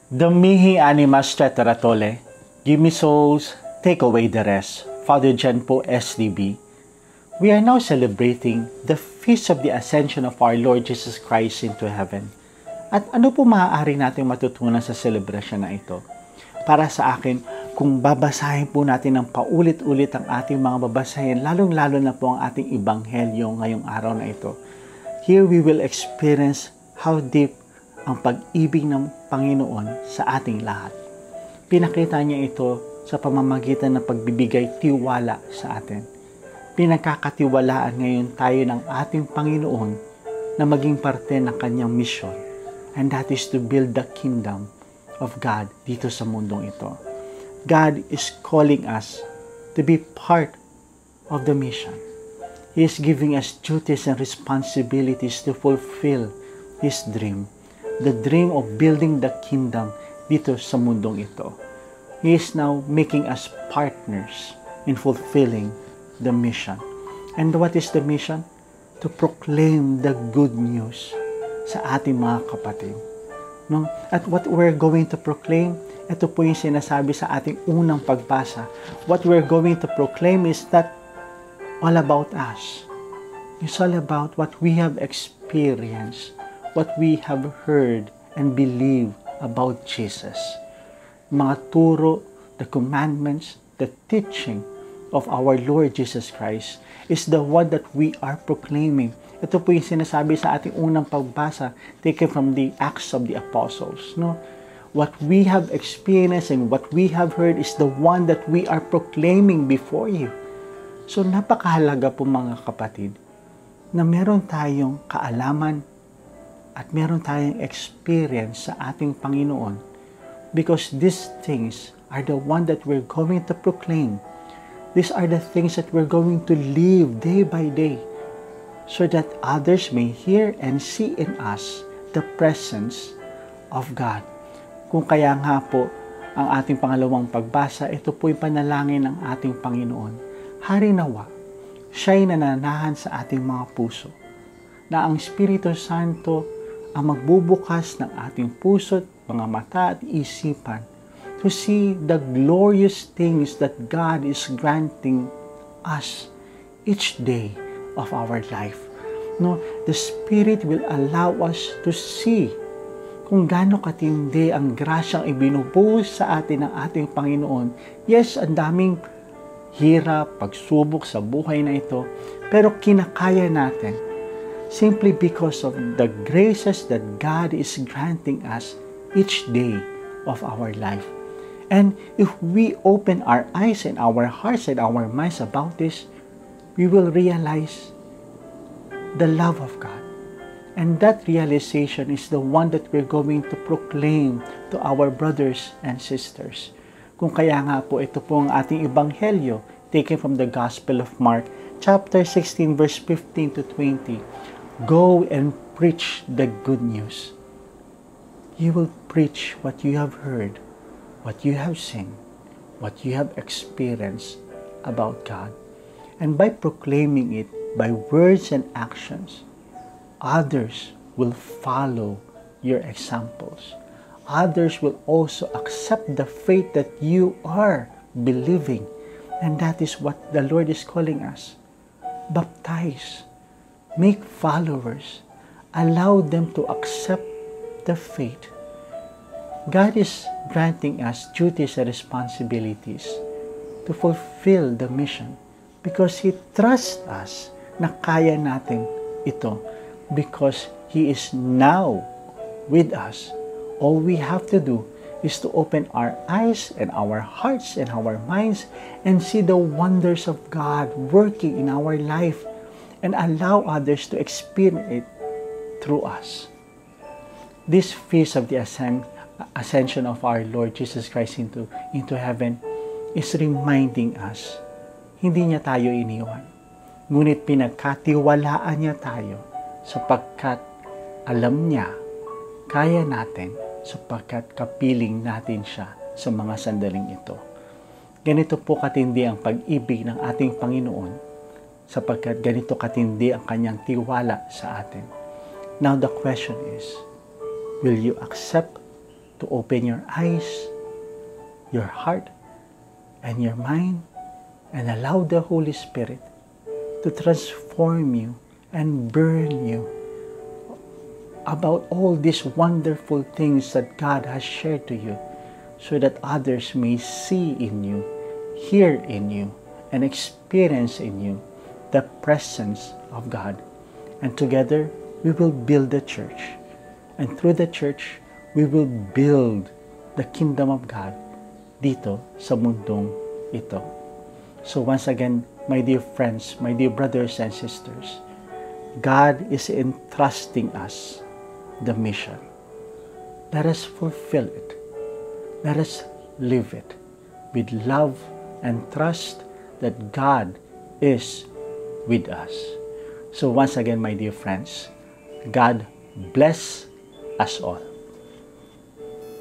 The mihi animas teteratole, give me souls, take away the rest. Father John po, SDB. We are now celebrating the Feast of the Ascension of our Lord Jesus Christ into heaven. At ano po maaari natin matutunan sa celebration na ito? Para sa akin, kung babasahin po natin ng paulit-ulit ang ating mga babasahin, lalong-lalo na po ang ating ebanghelyo ngayong araw na ito, here we will experience how deep ang pag-ibig ng Panginoon sa ating lahat. Pinakita niya ito sa pamamagitan ng pagbibigay tiwala sa atin. Pinagkakatiwalaan ngayon tayo ng ating Panginoon na maging parte ng kanyang mission, and that is to build the kingdom of God dito sa mundong ito. God is calling us to be part of the mission. He is giving us duties and responsibilities to fulfill His dream, the dream of building the kingdom dito sa mundong ito. He is now making us partners in fulfilling the mission. And what is the mission? To proclaim the good news sa ating mga kapatid. No? At what we're going to proclaim, ito po yung sinasabi sa ating unang pagbasa. What we're going to proclaim is not all about us. It's all about what we have experienced, what we have heard and believe about Jesus. Mga turo, the commandments, the teaching of our Lord Jesus Christ is the one that we are proclaiming. Ito po yung sinasabi sa ating unang pagbasa, taken from the Acts of the Apostles. No? What we have experienced and what we have heard is the one that we are proclaiming before you. So napakahalaga po mga kapatid na meron tayong kaalaman at meron tayong experience sa ating Panginoon, because these things are the one that we're going to proclaim. These are the things that we're going to live day by day, so that others may hear and see in us the presence of God. Kung kaya nga po, ang ating pangalawang pagbasa, ito po yung panalangin ng ating Panginoon. Hari nawa, siya'y nananahan sa ating mga puso, na ang Espiritu Santo ang magbubukas ng ating puso't mga mata at isipan to see the glorious things that God is granting us each day of our life. No, the Spirit will allow us to see kung gaano katindi ang grasyang ibinubuhos sa atin ng ating Panginoon. Yes, ang daming hirap, pagsubok sa buhay na ito, pero kinakaya natin simply because of the graces that God is granting us each day of our life. And if we open our eyes and our hearts and our minds about this, we will realize the love of God. And that realization is the one that we're going to proclaim to our brothers and sisters. Kung kaya nga po, ito po ang ating ebanghelyo taken from the Gospel of Mark, chapter 16, verse 15 to 20. Go and preach the good news. You will preach what you have heard, what you have seen, what you have experienced about God. And by proclaiming it by words and actions, others will follow your examples. Others will also accept the faith that you are believing. And that is what the Lord is calling us. Baptize. Make followers. Allow them to accept the faith. God is granting us duties and responsibilities to fulfill the mission because He trusts us na kaya natin ito, because He is now with us. All we have to do is to open our eyes and our hearts and our minds and see the wonders of God working in our life and allow others to experience it through us. This feast of the ascension of our Lord Jesus Christ into heaven is reminding us, hindi niya tayo iniwan. Ngunit pinagkatiwalaan niya tayo sapagkat alam niya, kaya natin, sapagkat kapiling natin siya sa mga sandaling ito. Ganito po katindi ang pag-ibig ng ating Panginoon, sapagkat ganito katindi ang kanyang tiwala sa atin. Now the question is, will you accept to open your eyes, your heart, and your mind, and allow the Holy Spirit to transform you and burn you about all these wonderful things that God has shared to you, so that others may see in you, hear in you, and experience in you the presence of God. And together, we will build the church. And through the church, we will build the kingdom of God dito sa mundong ito. So once again, my dear friends, my dear brothers and sisters, God is entrusting us the mission. Let us fulfill it. Let us live it with love and trust that God is with us. So once again, my dear friends, God bless us all.